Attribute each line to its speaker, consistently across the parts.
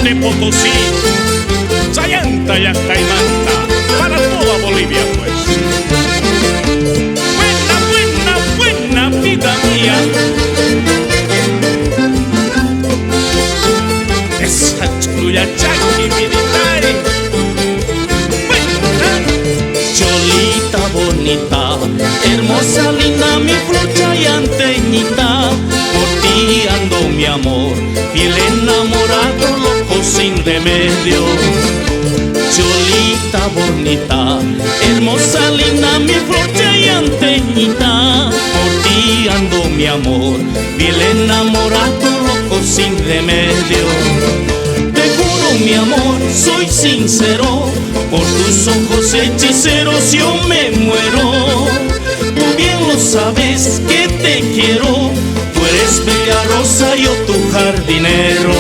Speaker 1: de Potosí, Sayanta, Yacaimanta, para toda Bolivia pues. Buena, buena, buena vida mía. Esa chulla chaki militar. Buena.
Speaker 2: Cholita bonita, hermosa, linda, mi flor chayanteñita. Por ti ando mi amor, fiel enamorado, loco sin remedio. Cholita bonita, hermosa, linda, mi flor chayanteñita. Por ti ando mi amor, fiel enamorado, loco sin remedio. Te juro mi amor, soy sincero, por tus ojos hechiceros yo me muero. Tú bien lo sabes que te quiero, tú eres bella rosa, yo tu jardinero.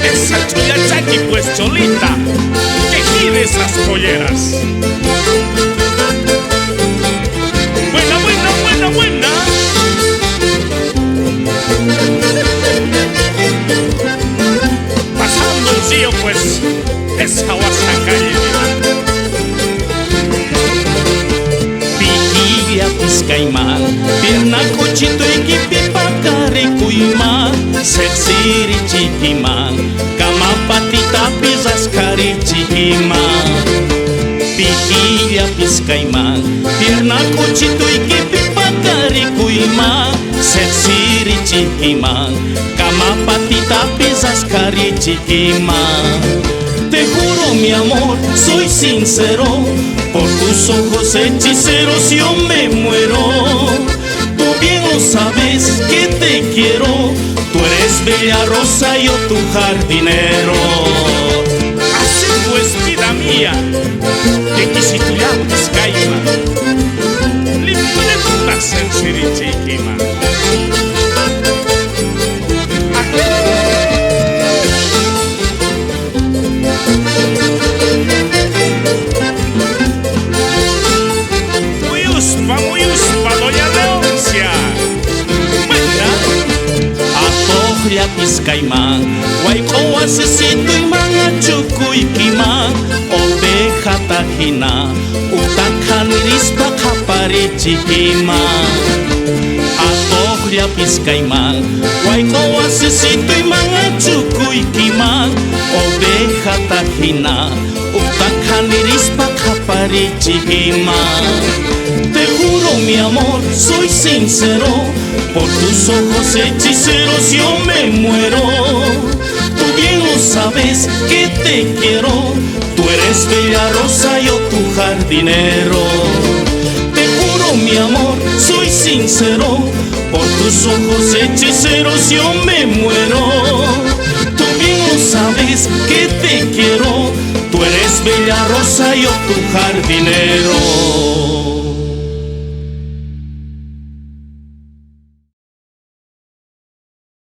Speaker 1: Esa chulla chaki pues, Cholita, que gire esas polleras. Buena, buena, buena, buena. Pasando el río pues, esa Huasacalle.
Speaker 2: Vigilia, Piscaimán, pierna, cochito, equipe, pacare, cuimán, sexiri, chiquimán, cama, patita, pisas, cari, chiquimán. Vigilia, Piscaimán, pierna, cochito, equipe, pacare, cuimán, sexiri, chiquimán, cama, patita, pisas, cari, chiquimán. Te juro mi amor, soy sincero, por tus ojos hechiceros yo me muero. Tú bien lo sabes que te quiero, tú eres bella rosa, yo tu jardinero.
Speaker 1: Así pues, vida mía, que quisiste ya Piscaima, libre puta sensiri chiquima. Muy uspa, doña Leoncia.
Speaker 2: Atohria, Piscaimán, Guayco, asesito y mangachuco y quimán, oveja, tajina, utacan, irispa, capari, chiquimán. Atohria, Piscaimán, Guayco, asesito y mangachuco y quimán, oveja, tajina, utacan, irispa, capari, chiquimán. Te juro mi amor, soy sincero, por tus ojos hechiceros yo me muero. Tú bien lo sabes que te quiero, tú eres bella rosa, yo tu jardinero. Te juro mi amor, soy sincero, por tus ojos hechiceros yo me muero. Tú bien lo sabes que te quiero, tú eres bella rosa, yo tu jardinero.